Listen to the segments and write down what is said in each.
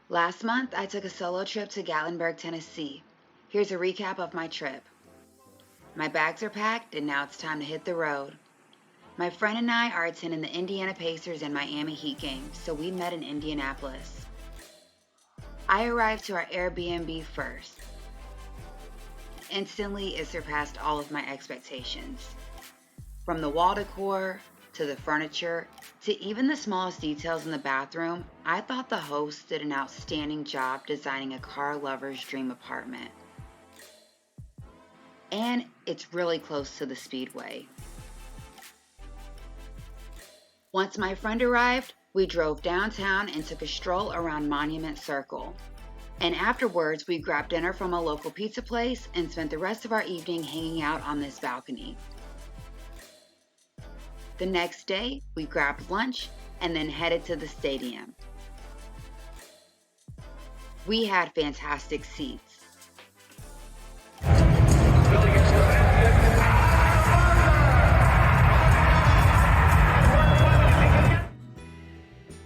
Last month, I took a solo trip to Gatlinburg, Tennessee. Here's a recap of my trip. My bags are packed, and now it's time to hit the road. My friend and I are attending the Indiana Pacers and Miami Heat game, so we met in Indianapolis. I arrived to our Airbnb first. Instantly, it surpassed all of my expectations. From the wall decor, to the furniture, to even the smallest details in the bathroom, I thought the host did an outstanding job designing a car lover's dream apartment. And it's really close to the Speedway. Once my friend arrived, we drove downtown and took a stroll around Monument Circle. And afterwards, we grabbed dinner from a local pizza place and spent the rest of our evening hanging out on this balcony. The next day, we grabbed lunch and then headed to the stadium. We had fantastic seats.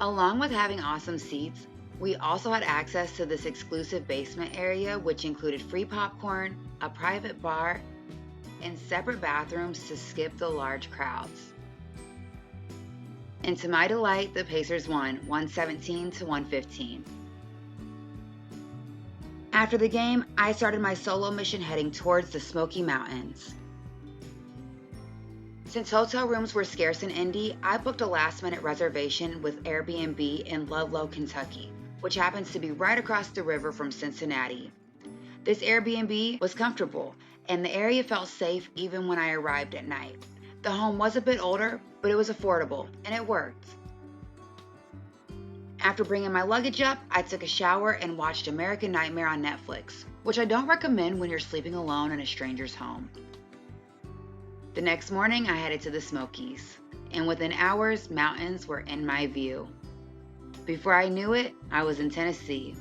Along with having awesome seats, we also had access to this exclusive basement area, which included free popcorn, a private bar, and separate bathrooms to skip the large crowds. And to my delight, the Pacers won 117-115. After the game, I started my solo mission heading towards the Smoky Mountains. Since hotel rooms were scarce in Indy, I booked a last-minute reservation with Airbnb in Ludlow, Kentucky, which happens to be right across the river from Cincinnati. This Airbnb was comfortable, and the area felt safe even when I arrived at night. The home was a bit older, but it was affordable, and it worked. After bringing my luggage up, I took a shower and watched American Nightmare on Netflix, which I don't recommend when you're sleeping alone in a stranger's home. The next morning, I headed to the Smokies, and within hours, mountains were in my view. Before I knew it, I was in Tennessee.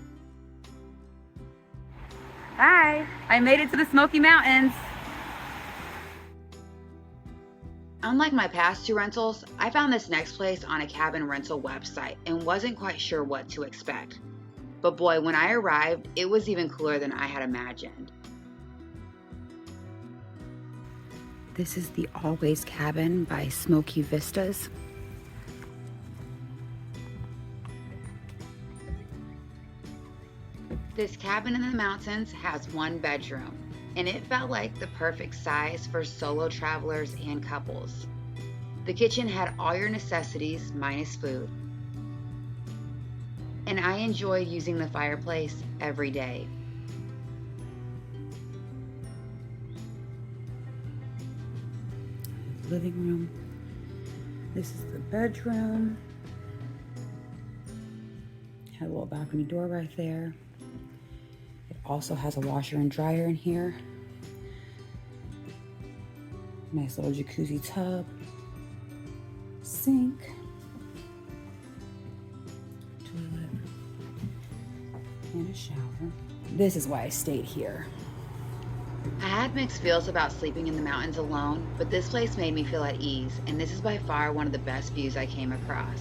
Hi, I made it to the Smoky Mountains. Unlike my past two rentals, I found this next place on a cabin rental website and wasn't quite sure what to expect. But boy, when I arrived, it was even cooler than I had imagined. This is the Always Cabin by SmokyVistas. This cabin in the mountains has one bedroom, and it felt like the perfect size for solo travelers and couples. The kitchen had all your necessities minus food, and I enjoy using the fireplace every day. Living room. This is the bedroom. Had a little balcony door right there. It also has a washer and dryer in here. Nice little jacuzzi tub. Sink. Toilet. And a shower. This is why I stayed here. I had mixed feels about sleeping in the mountains alone, but this place made me feel at ease, and this is by far one of the best views I came across.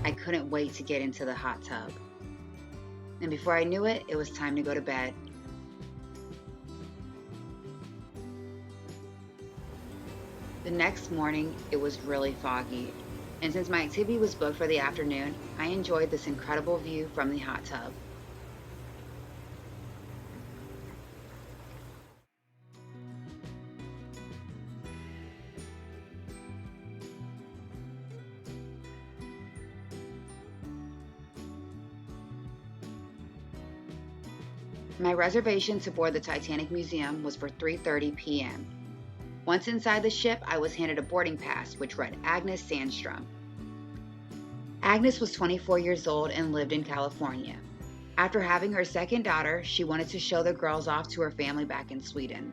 I couldn't wait to get into the hot tub. And before I knew it, it was time to go to bed. The next morning, it was really foggy, and since my activity was booked for the afternoon, I enjoyed this incredible view from the hot tub. My reservation to board the Titanic Museum was for 3:30 p.m. Once inside the ship, I was handed a boarding pass which read Agnes Sandstrom. Agnes was 24 years old and lived in California. After having her second daughter, she wanted to show the girls off to her family back in Sweden.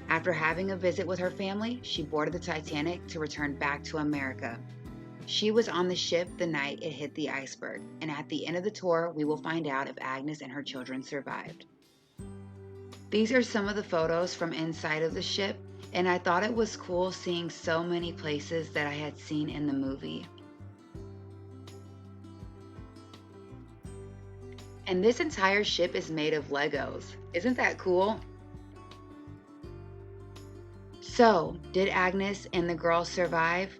After having a visit with her family, she boarded the Titanic to return back to America. She was on the ship the night it hit the iceberg, and at the end of the tour, we will find out if Agnes and her children survived. These are some of the photos from inside of the ship, and I thought it was cool seeing so many places that I had seen in the movie. And this entire ship is made of Legos. Isn't that cool? So, did Agnes and the girls survive?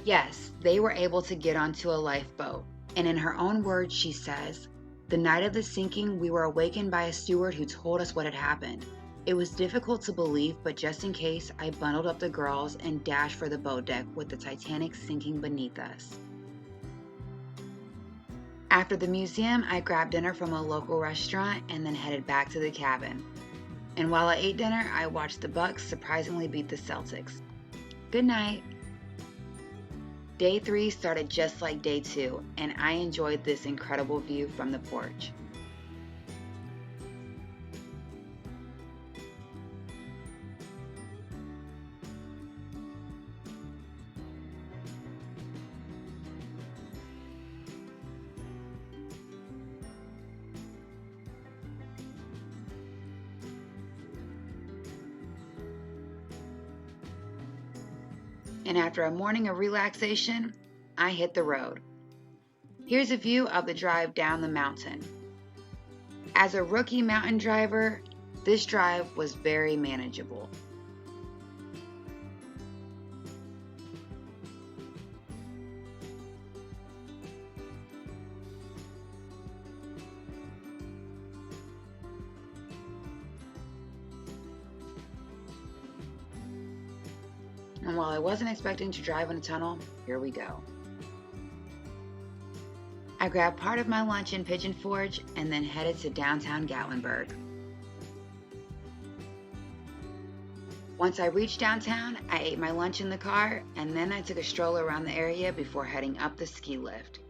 Yes, they were able to get onto a lifeboat. And in her own words, she says, "The night of the sinking, we were awakened by a steward who told us what had happened. It was difficult to believe, but just in case, I bundled up the girls and dashed for the boat deck with the Titanic sinking beneath us." After the museum, I grabbed dinner from a local restaurant and then headed back to the cabin. And while I ate dinner, I watched the Bucks surprisingly beat the Celtics. Good night. Day 3 started just like day 2, and I enjoyed this incredible view from the porch. And after a morning of relaxation, I hit the road. Here's a view of the drive down the mountain. As a rookie mountain driver, this drive was very manageable. And while I wasn't expecting to drive in a tunnel, here we go. I grabbed part of my lunch in Pigeon Forge and then headed to downtown Gatlinburg. Once I reached downtown, I ate my lunch in the car and then I took a stroll around the area before heading up the ski lift.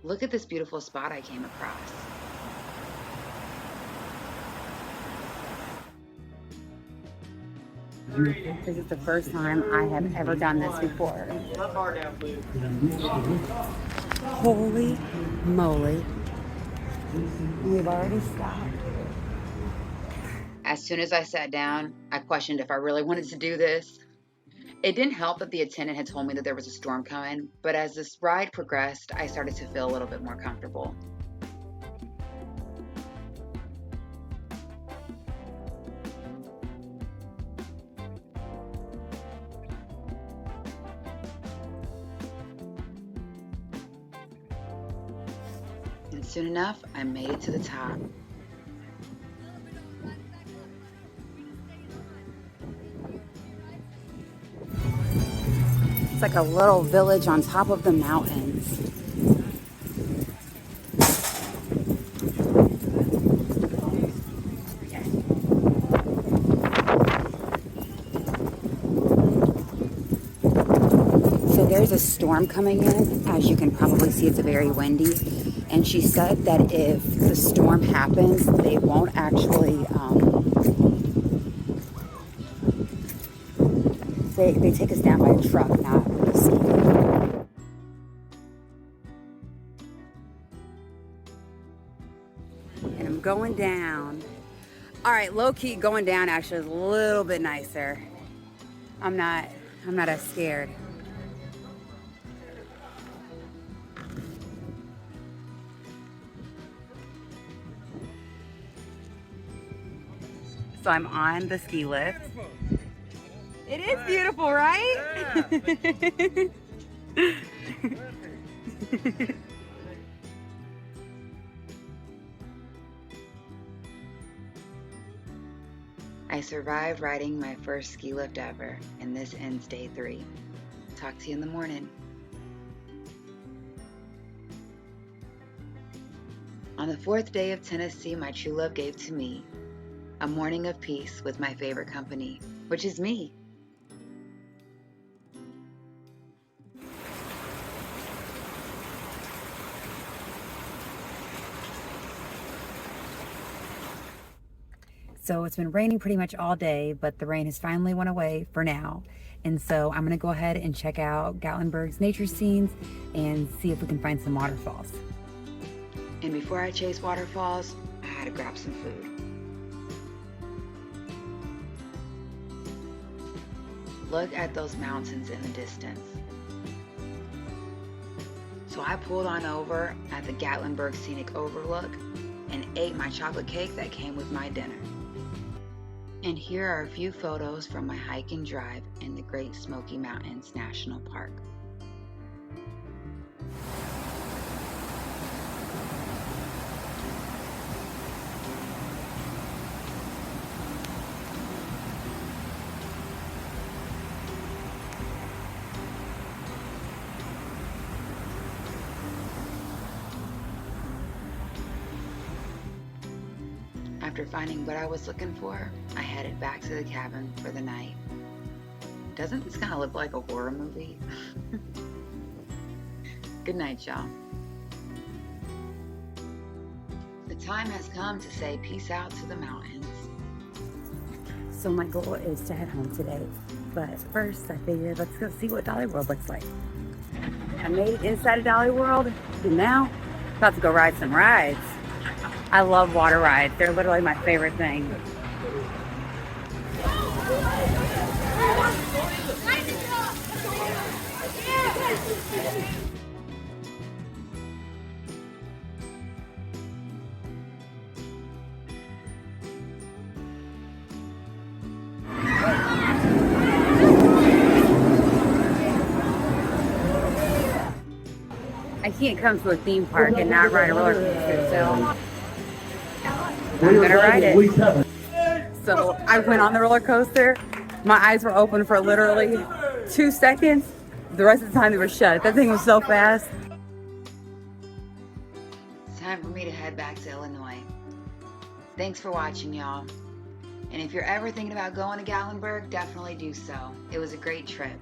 Look at this beautiful spot I came across. This is the first time I have ever done this before. Holy moly. We've already stopped. As soon as I sat down, I questioned if I really wanted to do this. It didn't help that the attendant had told me that there was a storm coming, but as this ride progressed, I started to feel a little bit more comfortable. And soon enough, I made it to the top. It's like a little village on top of the mountains. So there's a storm coming in. As you can probably see, it's very windy. And she said that if the storm happens, they won't actually, they take us down by a truck, not with a ski. And I'm going down. All right, low-key going down actually is a little bit nicer. I'm not as scared. So I'm on the ski lift. It is beautiful, right? I survived riding my first ski lift ever, and this ends day 3. Talk to you in the morning. On the 4th day of Tennessee, my true love gave to me a morning of peace with my favorite company, which is me. So it's been raining pretty much all day, but the rain has finally went away for now. And so I'm gonna go ahead and check out Gatlinburg's nature scenes and see if we can find some waterfalls. And before I chase waterfalls, I had to grab some food. Look at those mountains in the distance. So I pulled on over at the Gatlinburg Scenic Overlook and ate my chocolate cake that came with my dinner. And here are a few photos from my hike and drive in the Great Smoky Mountains National Park. After finding what I was looking for, I headed back to the cabin for the night. Doesn't this kind of look like a horror movie? Good night, y'all. The time has come to say peace out to the mountains. So my goal is to head home today, but first I figured let's go see what Dollywood looks like. I made it inside of Dollywood, and now about to go ride some rides. I love water rides. They're literally my favorite thing. I can't come to a theme park and not ride a roller coaster, so I'm gonna ride it. So I went on the roller coaster. My eyes were open for literally 2 seconds. The rest of the time they were shut. That thing was so fast. It's time for me to head back to Illinois. Thanks for watching, y'all. And if you're ever thinking about going to Gatlinburg, definitely do so. It was a great trip.